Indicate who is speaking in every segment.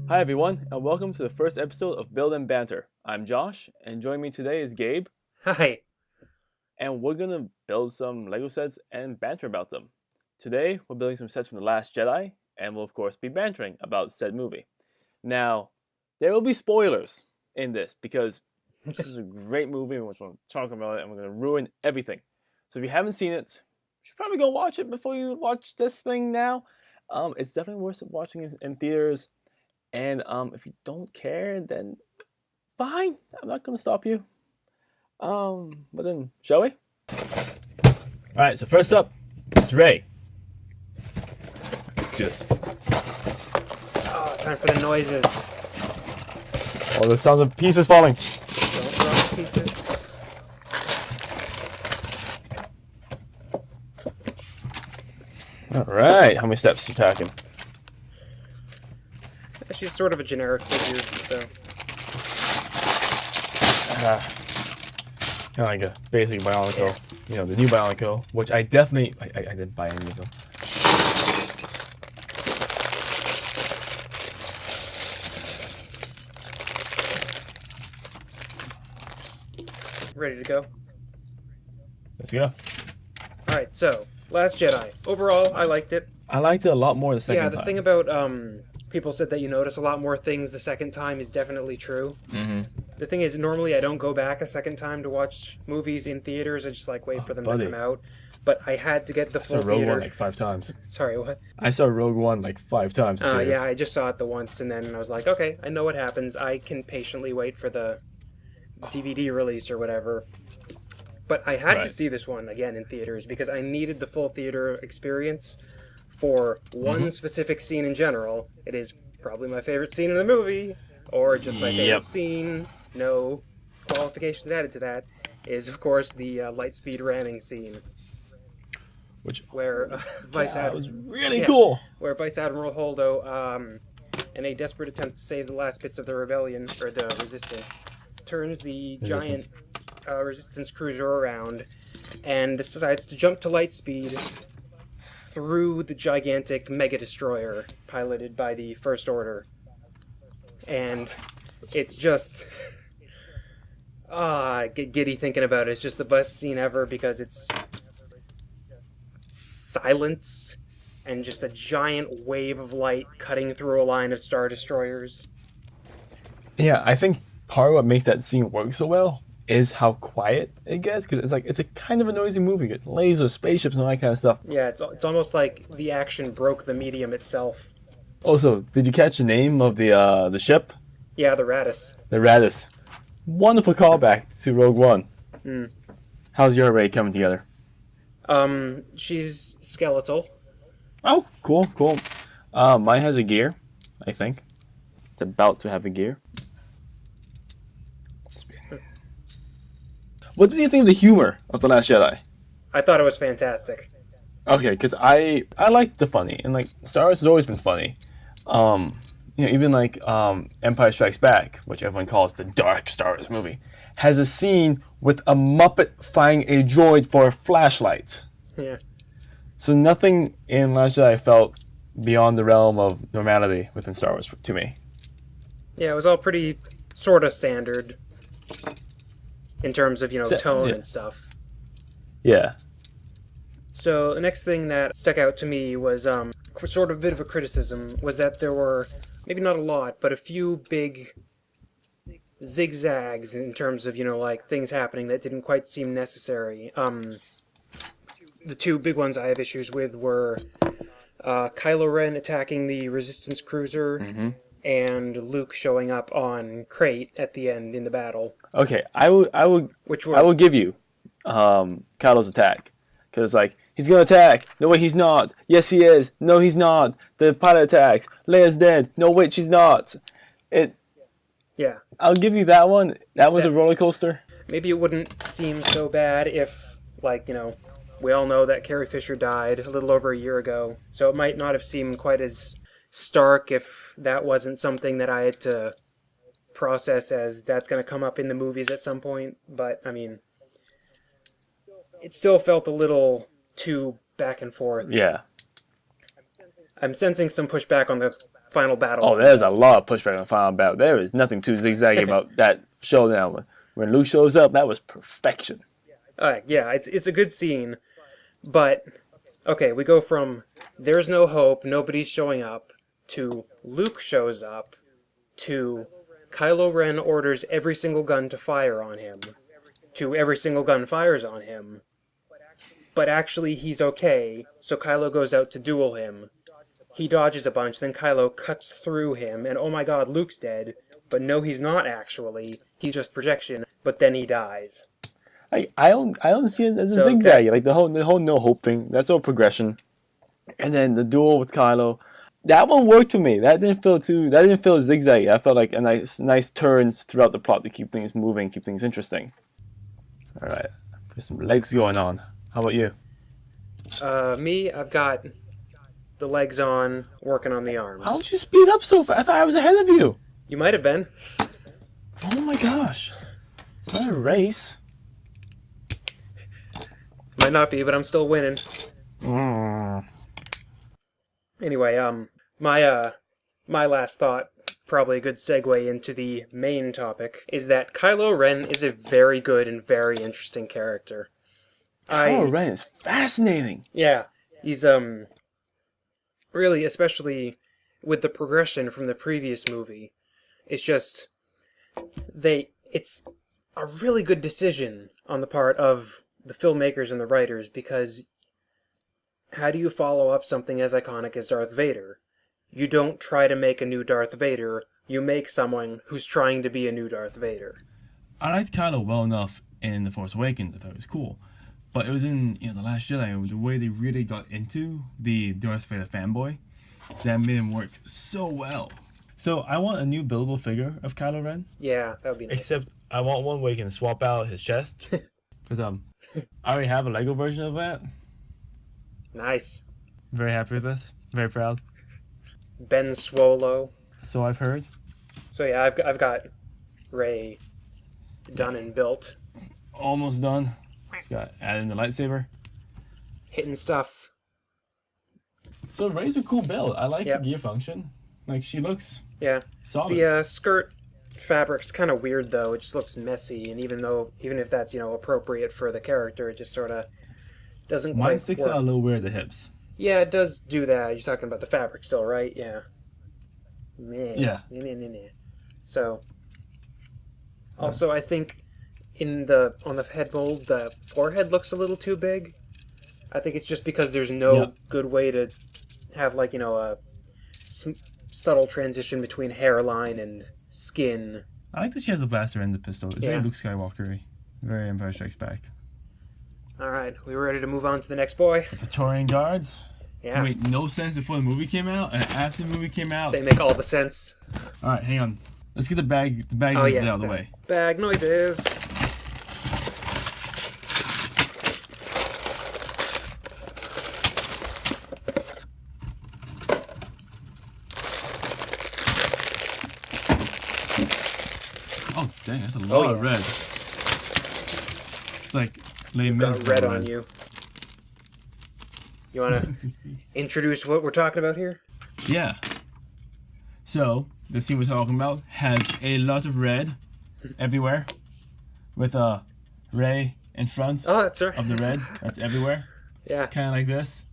Speaker 1: Hi everyone, and welcome to the first episode of Build and Banter. I'm Josh, and joining me today is Gabe,
Speaker 2: Hi.
Speaker 1: and we're gonna build some Lego sets and banter about them. Today, we're building some sets from The Last Jedi, and we'll of course be bantering about said movie. Now, there will be spoilers in this because this is a great movie, and we're going to talk about it, and we're gonna ruin everything. So if you haven't seen it, you should probably go watch it before you watch this thing now. It's definitely worth watching in theaters. And if you don't care, then fine. I'm not gonna stop you. But then, shall we? All right. So first up, it's Ray. Let's do this.
Speaker 2: Oh, time for the noises.
Speaker 1: Oh, the sound of pieces falling.
Speaker 2: Don't drop pieces.
Speaker 1: All right. How many steps are you talking?
Speaker 2: She's sort of a generic figure, so.
Speaker 1: Kind of like a basic Bionicle. You know, the new Bionicle, which I definitely I didn't buy any of them.
Speaker 2: Ready to go?
Speaker 1: Let's go.
Speaker 2: Alright, so, Last Jedi. Overall, I liked it.
Speaker 1: I liked it a lot more the second time.
Speaker 2: Yeah, the thing about, people said that you notice a lot more things the second time is definitely true.
Speaker 1: Mm-hmm.
Speaker 2: The thing is, normally I don't go back a second time to watch movies in theaters. I just, wait for them to come out. But I had to get the full
Speaker 1: I saw Rogue
Speaker 2: theater.
Speaker 1: One like 5 times.
Speaker 2: Sorry, what?
Speaker 1: I saw Rogue One like 5 times.
Speaker 2: Yeah, I just saw it the once, and then I was like, okay, I know what happens. I can patiently wait for the DVD release or whatever. But I had to see this one again in theaters because I needed the full theater experience for one specific scene in general. It is probably my favorite scene in the movie, or just my favorite scene. No qualifications added to that. Is of course the Lightspeed ramming scene, where Vice Admiral
Speaker 1: was really cool.
Speaker 2: Where Vice Admiral Holdo, in a desperate attempt to save the last bits of the rebellion or the resistance, turns the giant resistance cruiser around and decides to jump to light speed through the gigantic mega destroyer piloted by the First Order, and it's just get giddy thinking about it. It's just the best scene ever because it's silence and just a giant wave of light cutting through a line of Star Destroyers.
Speaker 1: Yeah, I think part of what makes that scene work so well is how quiet it gets, because it's a kind of a noisy movie. You get lasers, spaceships, and all that kind of stuff.
Speaker 2: Yeah, it's almost like the action broke the medium itself.
Speaker 1: Also, did you catch the name of the ship?
Speaker 2: Yeah, the Radis.
Speaker 1: The Radis. Wonderful callback to Rogue One. How's your array coming together?
Speaker 2: She's skeletal.
Speaker 1: Oh, cool. Mine has a gear, I think. It's about to have a gear. What did you think of the humor of The Last Jedi?
Speaker 2: I thought it was fantastic.
Speaker 1: Okay, because I like the funny, and like Star Wars has always been funny. Even like Empire Strikes Back, which everyone calls the dark Star Wars movie, has a scene with a Muppet firing a droid for a flashlight.
Speaker 2: Yeah.
Speaker 1: So nothing in Last Jedi felt beyond the realm of normality within Star Wars to me.
Speaker 2: Yeah, it was all pretty sort of standard in terms of, tone and stuff.
Speaker 1: Yeah.
Speaker 2: So the next thing that stuck out to me was sort of a bit of a criticism, was that there were, maybe not a lot, but a few big zigzags in terms of, things happening that didn't quite seem necessary. The two big ones I have issues with were Kylo Ren attacking the Resistance cruiser and Luke showing up on Crate at the end in the battle.
Speaker 1: Okay, I will give you Kylo's attack, because he's gonna attack. No, wait, he's not. Yes, he is. No, he's not. The pilot attacks. Leia's dead. No, wait, she's not.
Speaker 2: Yeah.
Speaker 1: I'll give you that one. That was a roller coaster.
Speaker 2: Maybe it wouldn't seem so bad if, we all know that Carrie Fisher died a little over a year ago, so it might not have seemed quite as stark if that wasn't something that I had to process as that's going to come up in the movies at some point. But, it still felt a little too back and forth.
Speaker 1: Yeah.
Speaker 2: I'm sensing some pushback on the final battle.
Speaker 1: Oh, there's a lot of pushback on the final battle. There is nothing too zigzaggy about that showdown. When Luke shows up, that was perfection.
Speaker 2: Yeah, it's a good scene, but okay, we go from there's no hope, nobody's showing up, to Luke shows up, to Kylo Ren orders every single gun to fire on him, to every single gun fires on him, but actually he's okay, so Kylo goes out to duel him. He dodges a bunch, then Kylo cuts through him, and oh my god, Luke's dead. But no, he's not actually. He's just projection, but then he dies.
Speaker 1: I don't see it as a zigzag. Like the whole no hope thing. That's all progression. And then the duel with Kylo, that one worked for me. That didn't feel zigzaggy. I felt like a nice turns throughout the plot to keep things moving, keep things interesting. All right, there's some legs going on. How about you?
Speaker 2: Me, I've got the legs on, working on the arms.
Speaker 1: How did you speed up so fast? I thought I was ahead of you.
Speaker 2: You might have been.
Speaker 1: Oh my gosh. It's not a race.
Speaker 2: Might not be, but I'm still winning. Anyway, my last thought, probably a good segue into the main topic, is that Kylo Ren is a very good and very interesting character.
Speaker 1: Kylo Ren is fascinating.
Speaker 2: Yeah, he's, really, especially with the progression from the previous movie, it's just, it's a really good decision on the part of the filmmakers and the writers, because how do you follow up something as iconic as Darth Vader? You don't try to make a new Darth Vader, you make someone who's trying to be a new Darth Vader.
Speaker 1: I liked Kylo well enough in The Force Awakens. I thought it was cool. But it was in The Last Jedi, the way they really got into the Darth Vader fanboy, that made him work so well. So I want a new buildable figure of Kylo Ren.
Speaker 2: Yeah, that would be nice.
Speaker 1: Except I want one where you can swap out his chest. Because I already have a Lego version of that.
Speaker 2: Nice.
Speaker 1: Very happy with this. Very proud.
Speaker 2: Ben Swolo.
Speaker 1: So I've heard.
Speaker 2: So yeah, I've got Rey done and built.
Speaker 1: Almost done. Just got added in the lightsaber.
Speaker 2: Hitting stuff.
Speaker 1: So Rey's a cool build. I like
Speaker 2: Yep.
Speaker 1: the gear function. Like, she looks solid.
Speaker 2: The skirt fabric's kind of weird though. It just looks messy, and even if that's appropriate for the character, it just sort of doesn't quite
Speaker 1: Mine sticks
Speaker 2: work.
Speaker 1: out a little weird at the hips.
Speaker 2: Yeah, it does do that. You're talking about the fabric still, right? Yeah. Meh.
Speaker 1: Yeah.
Speaker 2: Meh. So, also, I think on the head mold, the forehead looks a little too big. I think it's just because there's no good way to have a subtle transition between hairline and skin.
Speaker 1: I like that she has a blaster and the pistol. It's very Luke Skywalker-y. Very Empire Strikes Back.
Speaker 2: All right, we ready to move on to the next boy?
Speaker 1: The Praetorian Guards.
Speaker 2: Yeah.
Speaker 1: They made no sense before the movie came out, and after the movie came out,
Speaker 2: They make all the sense.
Speaker 1: All right, hang on. Let's get the bag noises out of the way.
Speaker 2: Bag noises.
Speaker 1: Oh, dang, that's a lot of red. It's like Les Mis
Speaker 2: Got red on you. You want to introduce what we're talking about here?
Speaker 1: Yeah. So, the scene we're talking about has a lot of red everywhere, with Rey in front
Speaker 2: that's right.
Speaker 1: of the red. That's everywhere.
Speaker 2: Yeah.
Speaker 1: Kind of like this.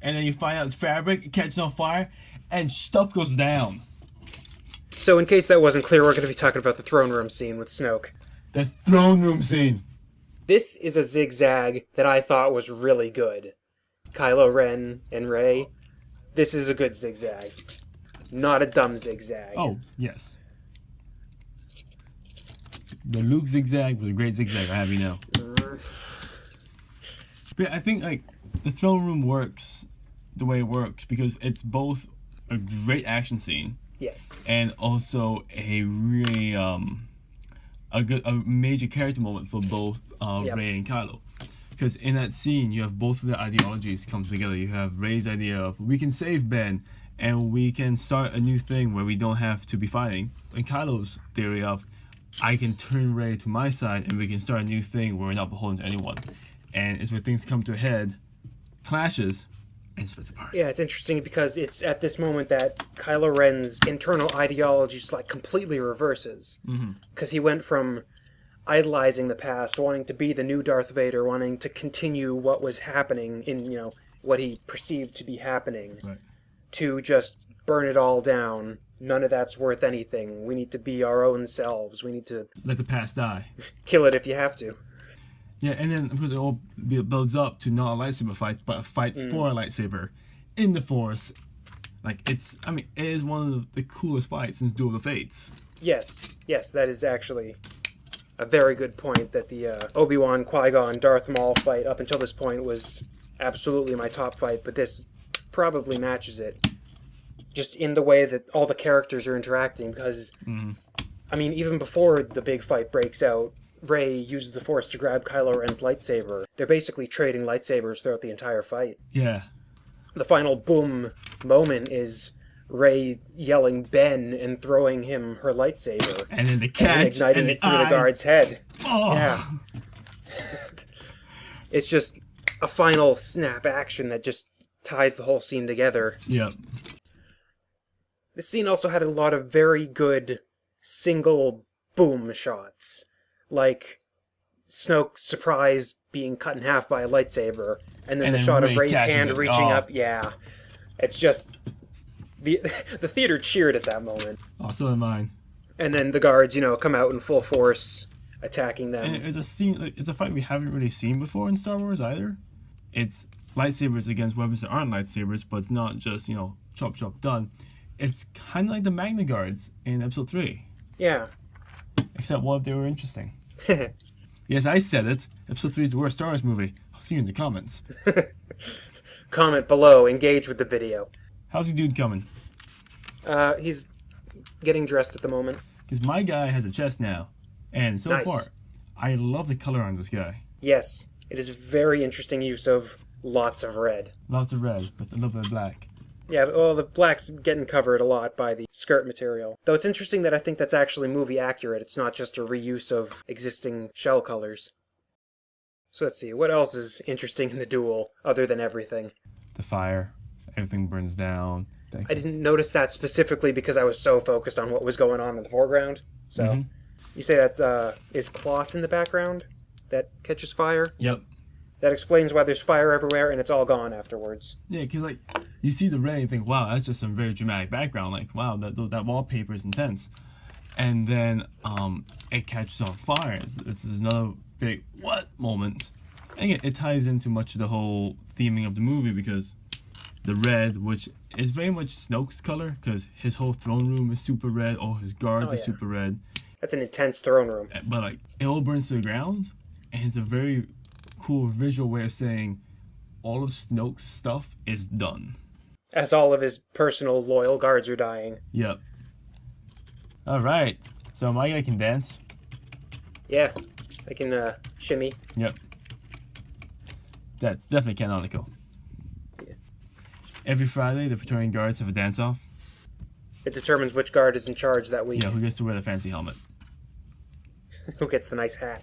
Speaker 1: And then you find out it's fabric, it catches on fire, and stuff goes down.
Speaker 2: So in case that wasn't clear, we're going to be talking about the throne room scene with Snoke.
Speaker 1: The throne room scene.
Speaker 2: This is a zigzag that I thought was really good. Kylo Ren and Rey. This is a good zigzag. Not a dumb zigzag.
Speaker 1: Oh, yes. The Luke zigzag was a great zigzag, I have you know. But I think the throne room works the way it works because it's both a great action scene.
Speaker 2: Yes.
Speaker 1: And also a really a major character moment for both Rey and Kylo. Because in that scene, you have both of their ideologies come together. You have Rey's idea of, we can save Ben, and we can start a new thing where we don't have to be fighting. And Kylo's theory of, I can turn Rey to my side, and we can start a new thing where we're not beholden to anyone. And it's where things come to a head, clashes, and splits apart.
Speaker 2: Yeah, it's interesting because it's at this moment that Kylo Ren's internal ideology just like completely reverses. Because he went from idolizing the past, wanting to be the new Darth Vader, wanting to continue what was happening in, what he perceived to be happening, to just burn it all down. None of that's worth anything. We need to be our own selves. We need to
Speaker 1: let the past die.
Speaker 2: Kill it if you have to.
Speaker 1: Yeah, and then of course it all builds up to not a lightsaber fight, but a fight for a lightsaber in the Force. Like it is one of the coolest fights since Duel of the Fates.
Speaker 2: Yes, that is actually a very good point. That the Obi-Wan, Qui-Gon, Darth Maul fight up until this point was absolutely my top fight, but this probably matches it. Just in the way that all the characters are interacting, because even before the big fight breaks out, Rey uses the Force to grab Kylo Ren's lightsaber. They're basically trading lightsabers throughout the entire fight.
Speaker 1: Yeah.
Speaker 2: The final boom moment is Rey yelling Ben and throwing him her lightsaber.
Speaker 1: And then the catch.
Speaker 2: And igniting it through the guard's head.
Speaker 1: Oh.
Speaker 2: Yeah. It's just a final snap action that just ties the whole scene together.
Speaker 1: Yep.
Speaker 2: This scene also had a lot of very good single boom shots. Like Snoke's surprise being cut in half by a lightsaber, and then the shot of Rey's hand reaching up. Yeah, it's just the theater cheered at that moment.
Speaker 1: Oh, so did mine.
Speaker 2: And then the guards, come out in full force, attacking them.
Speaker 1: And it's a scene. It's a fight we haven't really seen before in Star Wars either. It's lightsabers against weapons that aren't lightsabers, but it's not just chop chop done. It's kind of like the Magna Guards in Episode 3.
Speaker 2: Yeah.
Speaker 1: Except what if they were interesting? Yes, I said it. Episode 3 is the worst Star Wars movie. I'll see you in the comments.
Speaker 2: Comment below. Engage with the video.
Speaker 1: How's your dude coming?
Speaker 2: He's getting dressed at the moment.
Speaker 1: Because my guy has a chest now. And so far, I love the color on this guy.
Speaker 2: Yes. It is very interesting use of lots of red.
Speaker 1: Lots of red, with a little bit of black.
Speaker 2: Yeah, well, the black's getting covered a lot by the skirt material. Though it's interesting that I think that's actually movie accurate. It's not just a reuse of existing shell colors. So let's see, what else is interesting in the duel, other than everything?
Speaker 1: The fire. Everything burns down.
Speaker 2: I didn't notice that specifically because I was so focused on what was going on in the foreground. So, you say that is cloth in the background that catches fire?
Speaker 1: Yep.
Speaker 2: That explains why there's fire everywhere and it's all gone afterwards.
Speaker 1: Yeah, because you see the red and you think, wow, that's just some very dramatic background. Like, wow, that wallpaper is intense. And then it catches on fire. This is another big what moment. And again, it ties into much of the whole theming of the movie because the red, which is very much Snoke's color, because his whole throne room is super red, all his guards are super red.
Speaker 2: That's an intense throne room.
Speaker 1: But it all burns to the ground, and it's a very cool visual way of saying all of Snoke's stuff is done.
Speaker 2: As all of his personal loyal guards are dying.
Speaker 1: Yep. Alright. So my guy can dance.
Speaker 2: Yeah. I can shimmy.
Speaker 1: Yep. That's definitely canonical.
Speaker 2: Yeah.
Speaker 1: Every Friday, the Praetorian Guards have a dance-off.
Speaker 2: It determines which guard is in charge that week.
Speaker 1: Yeah, who gets to wear the fancy helmet.
Speaker 2: Who gets the nice hat.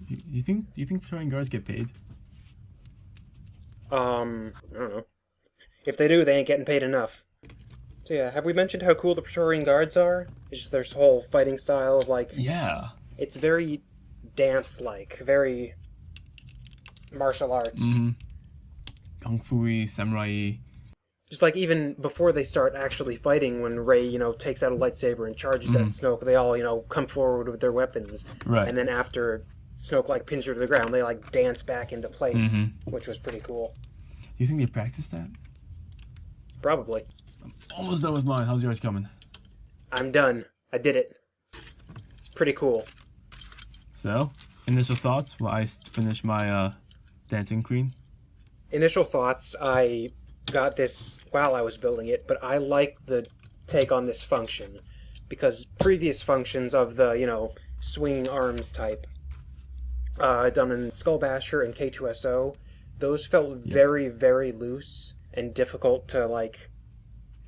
Speaker 1: Do you think Praetorian Guards get paid?
Speaker 2: I don't know. If they do, they ain't getting paid enough. So yeah, have we mentioned how cool the Praetorian Guards are? It's just their whole fighting style of
Speaker 1: Yeah.
Speaker 2: It's very dance-like, very martial arts.
Speaker 1: Mm-hmm. Kung Fu-y, samurai-y.
Speaker 2: Just even before they start actually fighting, when Rey, takes out a lightsaber and charges at Snoke, they all, come forward with their weapons.
Speaker 1: Right.
Speaker 2: And then after Snoke, pins her to the ground, they, dance back into place, which was pretty cool.
Speaker 1: Do you think they practiced that?
Speaker 2: Probably.
Speaker 1: I'm almost done with mine. How's yours coming?
Speaker 2: I'm done. I did it. It's pretty cool.
Speaker 1: So, initial thoughts while I finish my Dancing Queen?
Speaker 2: Initial thoughts, I got this while I was building it, but I like the take on this function, because previous functions of the, swinging arms type, done in Skull Basher and K2SO, those felt very, very loose and difficult to,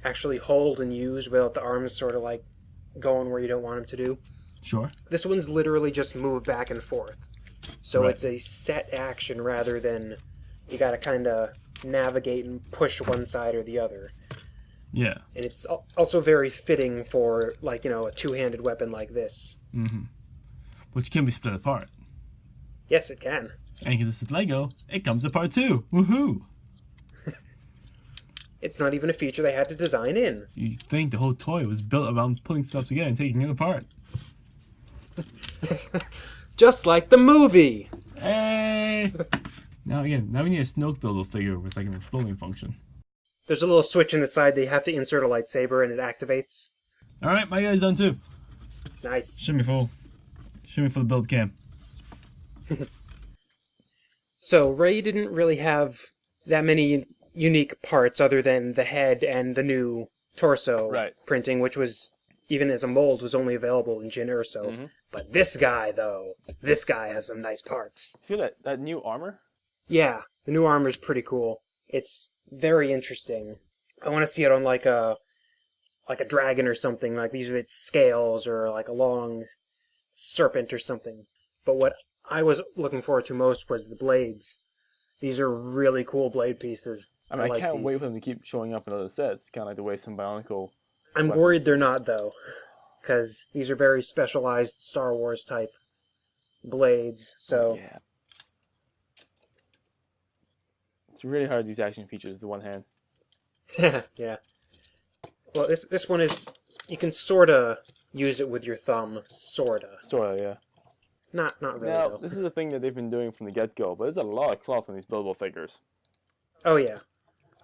Speaker 2: actually hold and use without the arms sort of, going where you don't want them to do.
Speaker 1: Sure.
Speaker 2: This one's literally just move back and forth. So It's a set action rather than you gotta kind of navigate and push one side or the other.
Speaker 1: Yeah.
Speaker 2: And it's also very fitting for, like, you know, a two-handed weapon like this.
Speaker 1: Mm-hmm. Which can be split apart.
Speaker 2: Yes, it can.
Speaker 1: And because this is Lego, it comes apart too. Woohoo!
Speaker 2: It's not even a feature they had to design in.
Speaker 1: You think the whole toy was built around putting stuff together and taking it apart.
Speaker 2: Just like the movie!
Speaker 1: Hey! Now we need a Snoke buildable figure with like an exploding function.
Speaker 2: There's a little switch in the side that you have to insert a lightsaber and it activates.
Speaker 1: Alright, my guy's done too.
Speaker 2: Nice.
Speaker 1: Show me full. Show me for the build cam.
Speaker 2: So, Rey didn't really have that many unique parts other than the head and the new torso printing, which was, even as a mold, was only available in Jyn Erso.
Speaker 1: Mm-hmm.
Speaker 2: But this guy, though, this guy has some nice parts.
Speaker 1: See that new armor?
Speaker 2: Yeah, the new armor's pretty cool. It's very interesting. I want to see it on like a dragon or something, like these are its scales, or like a long serpent or something. But what I was looking forward to most was the blades. These are really cool blade pieces.
Speaker 1: I mean, I
Speaker 2: like
Speaker 1: can't
Speaker 2: these.
Speaker 1: wait for them to keep showing up in other sets, kind of like the way some Bionicle.
Speaker 2: I'm
Speaker 1: weapons.
Speaker 2: worried they're not, though, because these are very specialized Star Wars type blades. So
Speaker 1: Yeah. It's really hard to use action features with the one hand.
Speaker 2: yeah. Well, this one is, you can sorta use it with your thumb, sorta.
Speaker 1: Sorta, yeah.
Speaker 2: Not really,
Speaker 1: Now,
Speaker 2: though.
Speaker 1: this is a thing that they've been doing from the get-go, but there's a lot of cloth on these buildable figures.
Speaker 2: Oh yeah,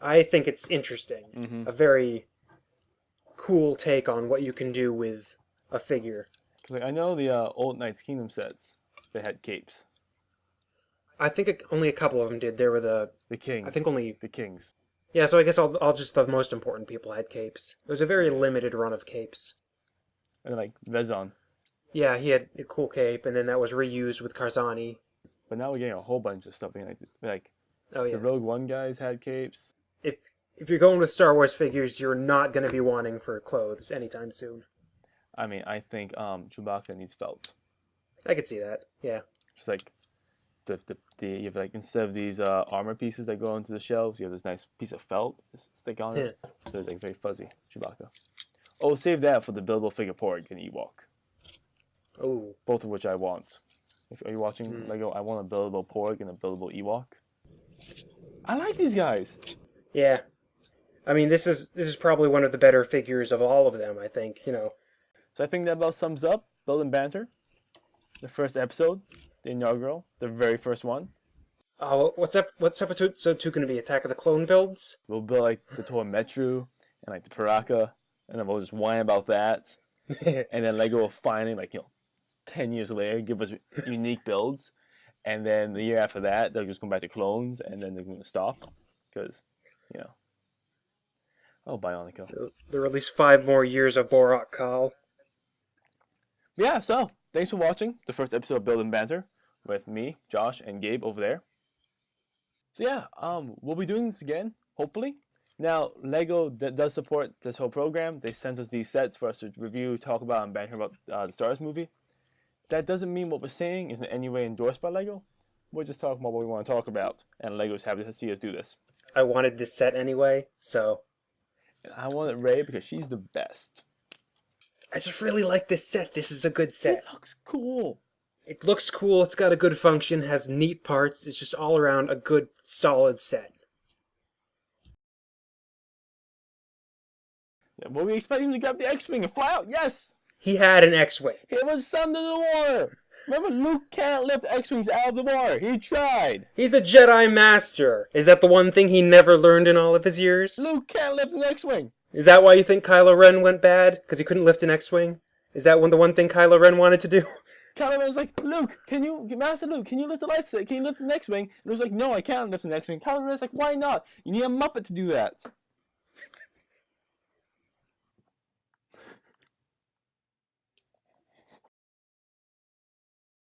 Speaker 2: I think it's interesting.
Speaker 1: Mm-hmm.
Speaker 2: A very cool take on what you can do with a figure.
Speaker 1: Because like, I know the old Knights Kingdom sets, they had capes.
Speaker 2: I think only a couple of them did. There were the
Speaker 1: King.
Speaker 2: I think only
Speaker 1: The kings.
Speaker 2: yeah. So I guess I'll just the most important people had capes. It was a very limited run of capes.
Speaker 1: And like Vezon.
Speaker 2: Yeah, he had a cool cape, and then that was reused with Karzani.
Speaker 1: But now we're getting a whole bunch of stuff. Like
Speaker 2: Oh yeah.
Speaker 1: the Rogue One guys had capes.
Speaker 2: If you're going with Star Wars figures, you're not going to be wanting for clothes anytime soon.
Speaker 1: I mean, I think Chewbacca needs felt.
Speaker 2: I could see that. Yeah.
Speaker 1: Just like you have like instead of these armor pieces that go onto the shelves, you have this nice piece of felt stick on it. So it's like very fuzzy Chewbacca. Oh, save that for the buildable figure Porg and Ewok.
Speaker 2: Oh.
Speaker 1: Both of which I want. Are you watching Lego? I want a buildable Porg and a buildable Ewok. I like these guys.
Speaker 2: Yeah. I mean, this is probably one of the better figures of all of them, I think, you know.
Speaker 1: So I think that about sums up Build and Banter. The first episode, the inaugural, the very first one.
Speaker 2: Oh, what's episode 2 going to be? Attack of the Clone builds?
Speaker 1: We'll build like the Toa Metru and like the Paraka, and then we'll just whine about that. And then Lego will finally, 10 years later, give us unique builds. And then the year after that, they'll just come back to clones, and then they're going to stop. Because, Oh, Bionica.
Speaker 2: There are at least 5 more years of Borak Kal.
Speaker 1: Yeah, so, thanks for watching the first episode of Build and Banter with me, Josh, and Gabe over there. So yeah, we'll be doing this again, hopefully. Now, Lego does support this whole program. They sent us these sets for us to review, talk about, and banter about the Star Wars movie. That doesn't mean what we're saying is in any way endorsed by Lego. We're just talking about what we want to talk about, and Lego's happy to see us do this.
Speaker 2: I wanted this set anyway, so...
Speaker 1: I wanted Rey because she's the best.
Speaker 2: I just really like this set. This is a good set.
Speaker 1: It looks cool.
Speaker 2: It looks cool, it's got a good function, has neat parts, it's just all around a good, solid set.
Speaker 1: Were we expecting him to grab the X-Wing and fly out? Yes!
Speaker 2: He had an X-Wing.
Speaker 1: It was under the water. Remember, Luke can't lift X-Wings out of the water. He tried.
Speaker 2: He's a Jedi Master. Is that the one thing he never learned in all of his years?
Speaker 1: Luke can't lift an X-Wing.
Speaker 2: Is that why you think Kylo Ren went bad? Because he couldn't lift an X-Wing? Is that the one thing Kylo Ren wanted to do?
Speaker 1: Kylo Ren was like, Master Luke, can you lift the lightsaber? Can you lift the X-Wing? And it was like, no, I can't lift an X-Wing. Kylo Ren's like, why not? You need a Muppet to do that.